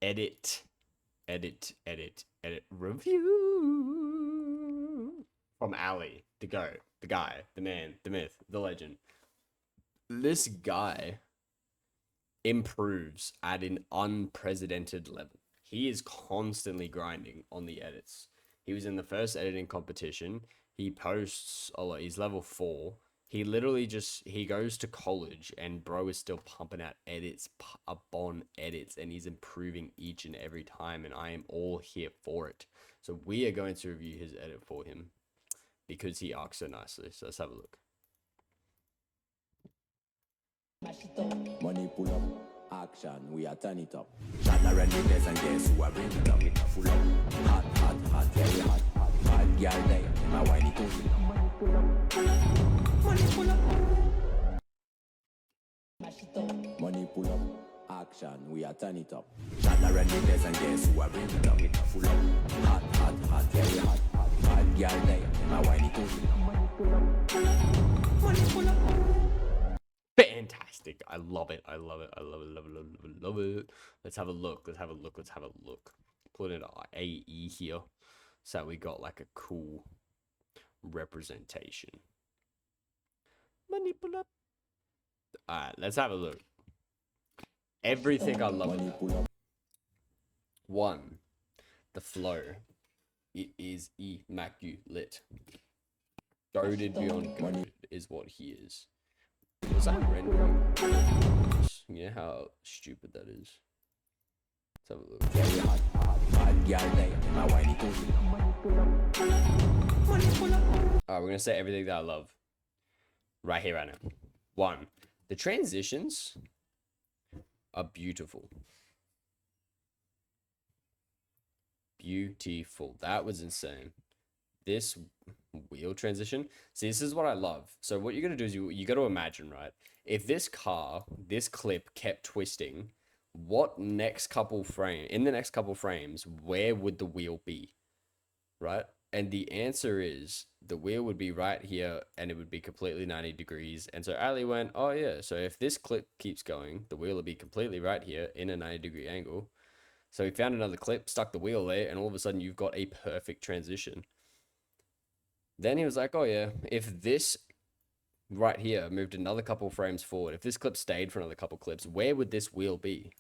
edit, edit review from Ali, the goat, the guy, the man, the myth, the legend. This guy improves at an unprecedented level. He is constantly grinding on the edits. He was in the first editing competition. He posts a lot. He's level 4. He literally just he goes to college and bro is still pumping out edits upon edits and he's improving each and every time and I am all here for it. So we are going to review his edit for him because he arcs so nicely. So let's have a look. Money pull up, action, we are turn it up. Chandler and the and guess who are bringing it up, it full up. Hot, hot, hot, very hot, hot. Bad girl day, my whiny too. Money pull up, money pull up. Money pull up, action, we are turn it up. Chandler and the and guess who are bringing it up, it full up. Hot, hot, hot, very hot, hot. Bad girl day, my whiny too. Money pull up, money pull up. Fantastic. I love it. I love it. I love it. Love it. Love it. Love it. Let's have a look. Let's have a look. Let's have a look. Put it AE here. So we got like a cool representation. Money pull up. Alright, let's have a look. Everything I love about it. 1. The flow. It is immaculate. Goated beyond goated is what he is. Was that rendering? You know how stupid that is. Let's have a look. Alright, we're gonna say everything that I love. Right here, right now. 1. The transitions are beautiful. Beautiful. That was insane. This wheel transition. See, this is what I love. So what you're going to do is you got to imagine, right? If this clip kept twisting, what next couple in the next couple frames, where would the wheel be? Right? And the answer is the wheel would be right here and it would be completely 90 degrees. And so Ali went, oh yeah, so if this clip keeps going, the wheel will be completely right here in a 90-degree angle. So he found another clip, stuck the wheel there, and all of a sudden you've got a perfect transition. Then he was like, oh yeah, if this right here moved another couple frames forward, if this clip stayed for another couple clips, where would this wheel be?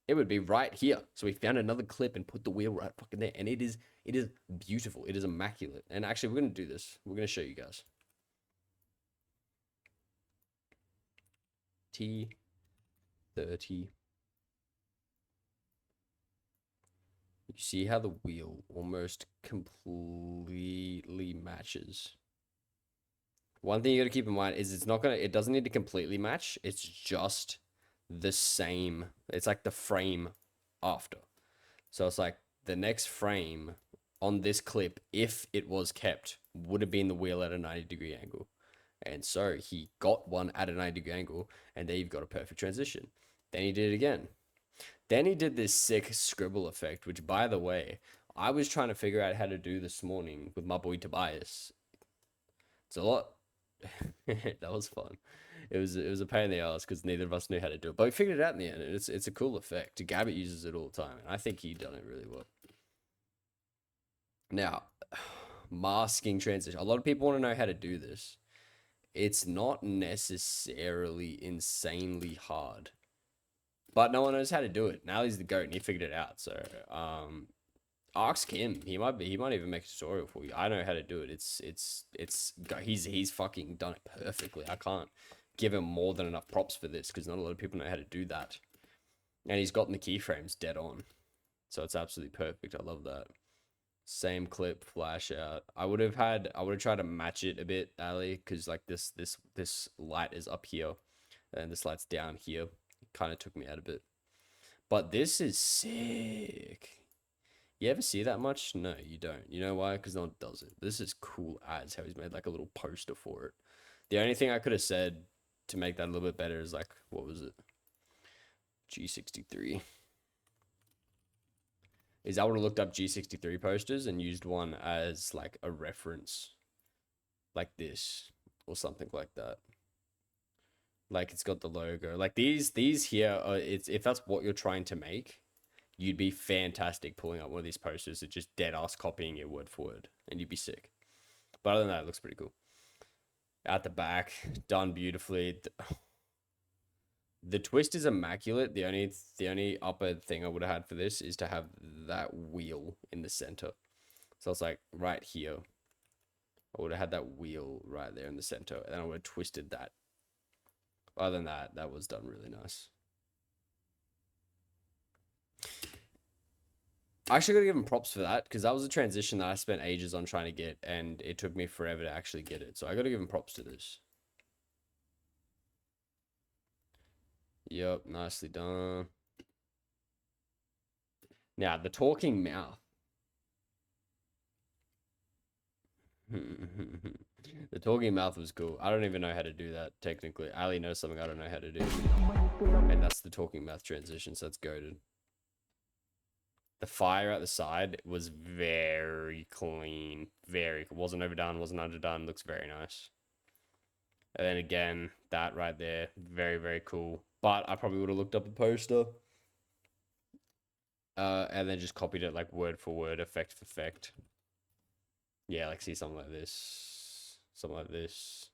It would be right here. So we found another clip and put the wheel right fucking there. And it is beautiful. It is immaculate. And actually, we're going to do this. We're going to show you guys. T30. You see how the wheel almost completely matches. One thing you got to keep in mind is it doesn't need to completely match. It's just the same. It's like the frame after. So it's like the next frame on this clip, if it was kept, would have been the wheel at a 90-degree angle. And so he got one at a 90-degree angle, and there you've got a perfect transition. Then he did it again. Then he did this sick scribble effect, which, by the way, I was trying to figure out how to do this morning with my boy Tobias. It's a lot. That was fun. It was a pain in the ass because neither of us knew how to do it, but we figured it out in the end. And it's a cool effect. Gabbit uses it all the time, and I think he done it really well. Now, masking transition. A lot of people want to know how to do this. It's not necessarily insanely hard, but no one knows how to do it. Now he's the goat, and he figured it out. So, ask him. He might even make a tutorial for you. I know how to do it. He's fucking done it perfectly. I can't give him more than enough props for this because not a lot of people know how to do that. And he's gotten the keyframes dead on. So it's absolutely perfect. I love that. Same clip, flash out. I would have tried to match it a bit, Ali, because like this light is up here and this light's down here. It kind of took me out a bit. But this is sick. You ever see that much? No, you don't. You know why? Because no one does it. This is cool as how he's made like a little poster for it. The only thing I could have said to make that a little bit better is like, what was it? G63. Is I would have looked up G63 posters and used one as like a reference. Like this. Or something like that. Like it's got the logo. Like these here are, if that's what you're trying to make, you'd be fantastic pulling up one of these posters and just dead ass copying it word for word, and you'd be sick. But other than that, it looks pretty cool. At the back, done beautifully. The twist is immaculate. The only upper thing I would have had for this is to have that wheel in the center. So it's like right here. I would have had that wheel right there in the center, and then I would have twisted that. Other than that, that was done really nice. I actually got to give him props for that, because that was a transition that I spent ages on trying to get, and it took me forever to actually get it. So I got to give him props to this. Yep, nicely done. Now, the talking mouth. The talking mouth was cool. I don't even know how to do that, technically. Ali knows something I don't know how to do. And that's the talking mouth transition, so that's goated. The fire at the side was very clean. Wasn't overdone, wasn't underdone. Looks very nice. And then again, that right there, very, very cool. But I probably would have looked up a poster. And then just copied it like word for word, effect for effect. Yeah, like see something like this. Something like this.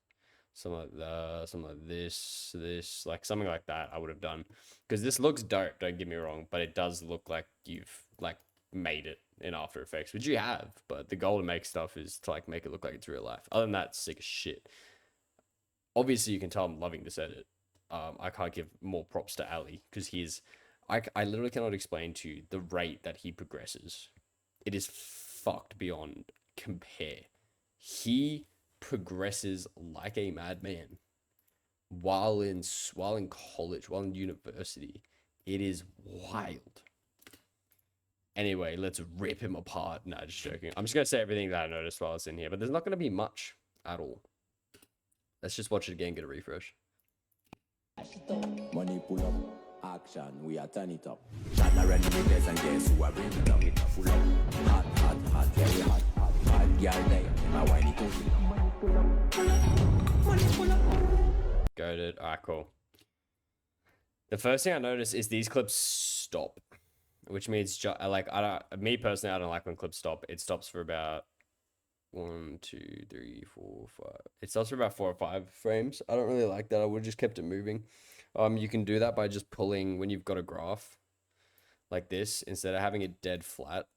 Something like that. Something like this. Like something like that I would have done. Because this looks dope, don't get me wrong. But it does look like you've like made it in After Effects, which you have. But the goal to make stuff is to like make it look like it's real life. Other than that, it's sick as shit. Obviously, you can tell I'm loving this edit. I can't give more props to Ali because I literally cannot explain to you the rate that he progresses. It is fucked beyond compare. He progresses like a madman while in college, while in university. It is wild. Anyway, let's rip him apart. Nah, just joking. I'm just gonna say everything that I noticed while I was in here, but there's not gonna be much at all. Let's just watch it again, get a refresh. Money pull up, action, we are turn it up. Shana run the place and guess who are bringing it up. It full up, hot, very hot. Bad girl there, my whiny too. Money pull up. Go to alright, cool. The first thing I notice is these clips stop, which means me personally, I don't like when clips stop. It stops for about 1, 2, 3, 4, 5. It stops for about 4 or 5 frames. I don't really like that. I would have just kept it moving. You can do that by just pulling when you've got a graph like this, instead of having it dead flat.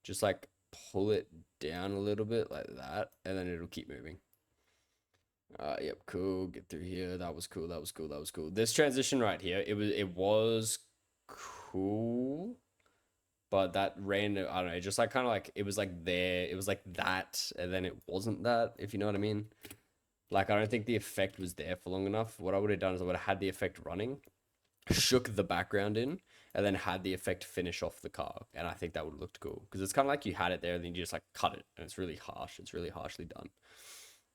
Just like pull it down a little bit like that, and then it'll keep moving. Yep, cool. Get through here. That was cool. That was cool. That was cool. This transition right here, it was cool. But that ran, I don't know, just like kind of like, it was like there, it was like that, and then it wasn't that, if you know what I mean. Like, I don't think the effect was there for long enough. What I would have done is I would have had the effect running, shook the background in, and then had the effect finish off the car. And I think that would have looked cool. Because it's kind of like you had it there, and then you just like cut it, and it's really harsh. It's really harshly done.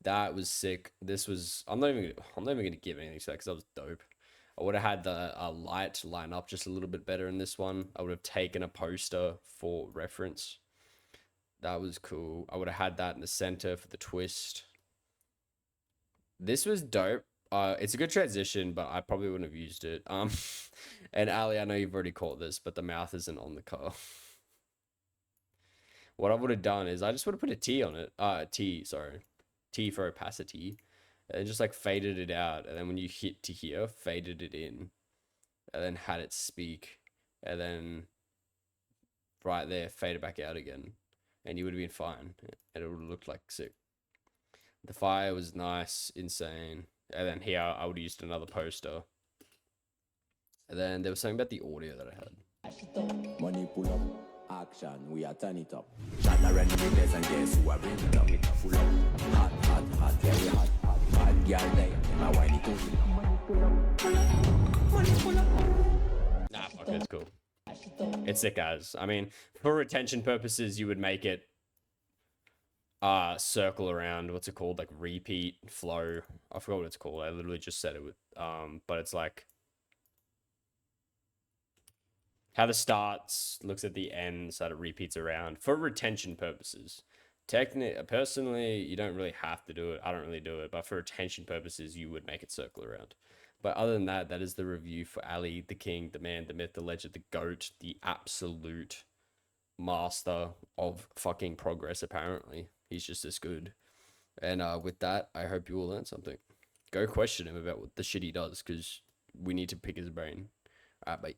That was sick. This was, I'm not even going to give anything to that because that was dope. I would have had the light line up just a little bit better in this one. I would have taken a poster for reference. That was cool. I would have had that in the center for the twist. This was dope. It's a good transition, but I probably wouldn't have used it. And Ali, I know you've already caught this, but the mouth isn't on the car. What I would have done is I just would have put a T on it. T for opacity. And just like faded it out, and then when you hit to here, faded it in, and then had it speak, and then right there, fade it back out again, and you would have been fine, and it would have looked like sick. The fire was nice, insane, and then here I would have used another poster, and then there was something about the audio that I had. Money pull up, action, we are turn it up. Shana run the place and guess who are bringing it up. It full up, hot, very hot. Bad girl there, my whiny too. Nah, fuck, it's cool. It's sick as. I mean, for retention purposes, you would make it circle around, what's it called? Like repeat flow. I forgot what it's called. I literally just said it with but it's like how the starts looks at the end so that it repeats around for retention purposes. Personally, you don't really have to do it. I don't really do it, but for retention purposes, you would make it circle around. But other than that, that is the review for Ali, the king, the man, the myth, the legend, the goat, the absolute master of fucking progress, apparently. He's just this good. And with that, I hope you all learned something. Go question him about what the shit he does, because we need to pick his brain. Alright, bye.